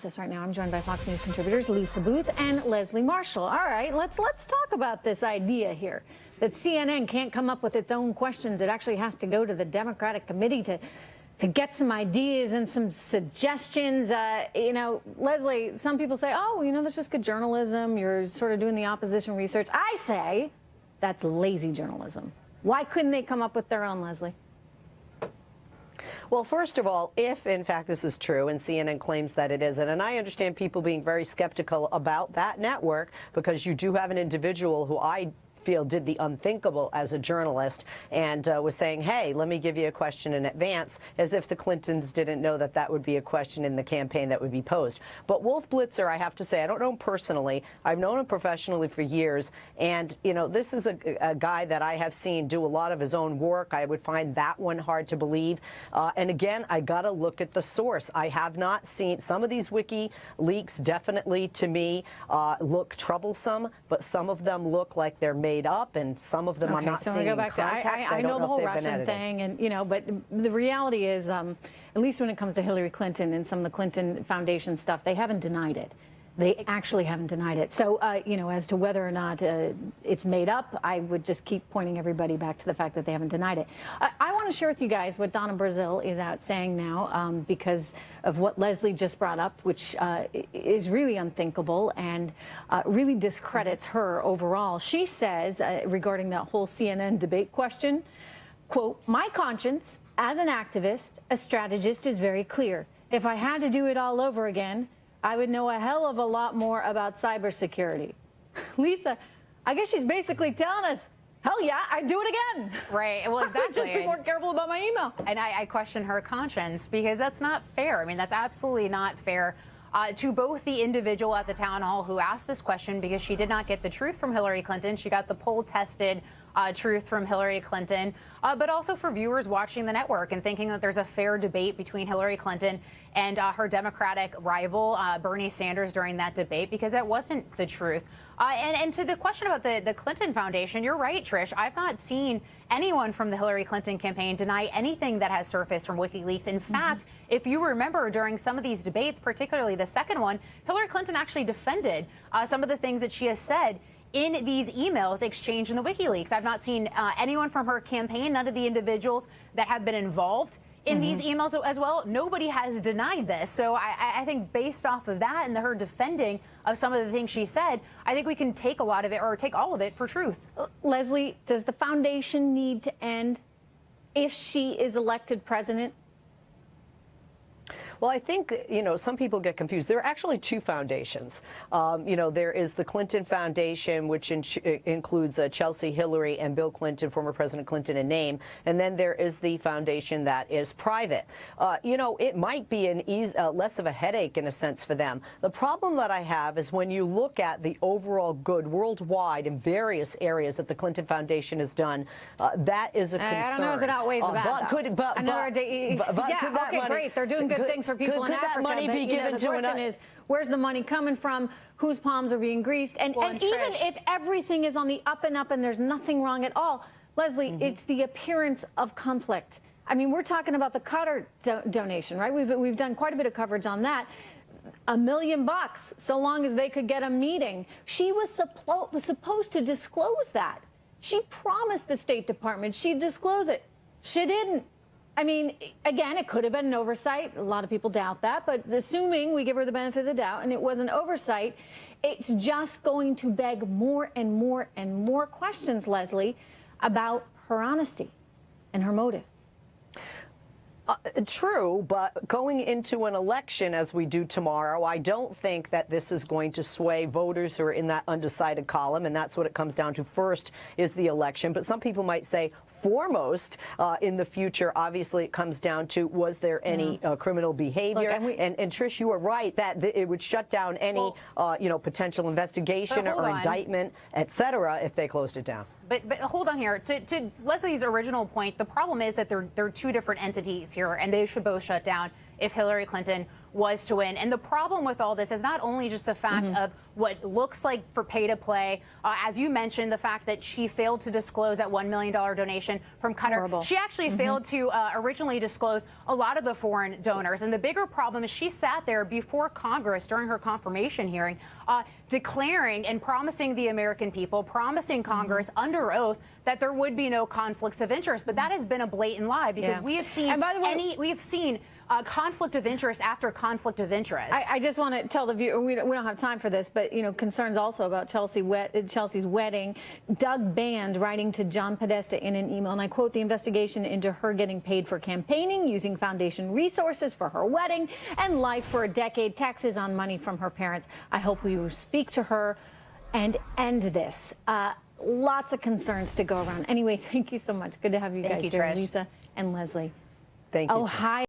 This right now, I'm joined by Fox News contributors Lisa Booth and Leslie Marshall. All right, let's talk about this idea here that CNN can't come up with its own questions. It actually has to go to the Democratic committee to get some ideas and some suggestions. You know, Leslie, some people say, oh, you know, that's just good journalism. You're sort of doing the opposition research. I say that's lazy journalism. Why couldn't they come up with their own, Leslie? Well, first of all, if in fact this is true, and CNN claims that it isn't, and I understand people being very skeptical about that network because you do have an individual who I feel did the unthinkable as a journalist and was saying, hey, let me give you a question in advance, as if the Clintons didn't know that that would be a question in the campaign that would be posed. But Wolf Blitzer, I have to say, I don't know him personally. I've known him professionally for years. And, you know, this is a guy that I have seen do a lot of his own work. I would find that one hard to believe. And again, I got to look at the source. I have not seen some of these wiki leaks definitely to me look troublesome, but some of them look like they're made up, and some of them I'm not seeing in context. I know the whole Russian thing, and you know, but the reality is, at least when it comes to Hillary Clinton and some of the Clinton Foundation stuff, they haven't denied it. They actually haven't denied it. So, you know, as to whether or not it's made up, I would just keep pointing everybody back to the fact that they haven't denied it. I want to share with you guys what Donna Brazile is out saying now because of what Leslie just brought up, which is really unthinkable and really discredits her overall. She says, regarding that whole CNN debate question, quote, "My conscience as an activist, a strategist is very clear. If I had to do it all over again, I would know a hell of a lot more about cybersecurity." Lisa, I guess she's basically telling us, hell yeah, I'd do it again. Right, well, exactly. Just be more careful about my email. And I question her conscience because that's not fair. I mean, that's absolutely not fair to both the individual at the town hall who asked this question because she did not get the truth from Hillary Clinton. She got the poll-tested truth from Hillary Clinton, but also for viewers watching the network and thinking that there's a fair debate between Hillary Clinton and her Democratic rival, Bernie Sanders, during that debate, because that wasn't the truth. And to the question about the Clinton Foundation, you're right, Trish. I've not seen anyone from the Hillary Clinton campaign deny anything that has surfaced from WikiLeaks. In fact, if you remember during some of these debates, particularly the second one, Hillary Clinton actually defended some of the things that she has said in these emails exchanged in the WikiLeaks. I've not seen anyone from her campaign, none of the individuals that have been involved in these emails as well. Nobody has denied this. So I think based off of that and her defending of some of the things she said, I think we can take a lot of it or take all of it for truth. Leslie, does the foundation need to end if she is elected president? Well, I think, you know, some people get confused. There are actually two foundations. You know, there is the Clinton Foundation, which includes Chelsea, Hillary, and Bill Clinton, former President Clinton in name. And then there is the foundation that is private. You know, it might be less of a headache in a sense for them. The problem that I have is when you look at the overall good worldwide in various areas that the Clinton Foundation has done, that is a concern. I don't know if it outweighs the bad. Yeah, okay, great. They're doing good things for people in Africa. Could that money be given to the question is, where's the money coming from? Whose palms are being greased? And even if everything is on the up and up and there's nothing wrong at all, Leslie, it's the appearance of conflict. I mean, we're talking about the Qatar donation, right? We've done quite a bit of coverage on that. $1 million, so long as they could get a meeting. She was supposed to disclose that. She promised the State Department she'd disclose it. She didn't. I mean, again, it could have been an oversight. A lot of people doubt that. But assuming we give her the benefit of the doubt and it was an oversight, it's just going to beg more and more and more questions, Leslie, about her honesty and her motives. True, but going into an election as we do tomorrow, I don't think that this is going to sway voters who are in that undecided column, and that's what it comes down to. First is the election, but some people might say foremost in the future, obviously it comes down to, was there any criminal behavior? Look, and Trish, you are right that it would shut down any you know, potential investigation or indictment, et cetera, if they closed it down. But hold on here. To Leslie's original point, the problem is that there are two different entities here, and they should both shut down if Hillary Clinton was to win. And the problem with all this is not only just the fact of what looks like for pay to play. As you mentioned, the fact that she failed to disclose that $1 million donation from Qatar. Horrible. She actually failed to originally disclose a lot of the foreign donors. And the bigger problem is she sat there before Congress during her confirmation hearing, declaring and promising the American people, promising Congress under oath that there would be no conflicts of interest. But that has been a blatant lie, because we have seen, and by the way, we have seen conflict of interest after conflict of interest. I just want to tell the viewer, we don't have time for this, but, you know, concerns also about Chelsea's wedding. Doug Band writing to John Podesta in an email, and I quote, "The investigation into her getting paid for campaigning, using foundation resources for her wedding, and life for a decade, taxes on money from her parents. I hope we will speak to her and end this." Lots of concerns to go around. Anyway, thank you so much. Good to have you guys you, here, Trish. Lisa and Leslie. Thank you. Oh, hi.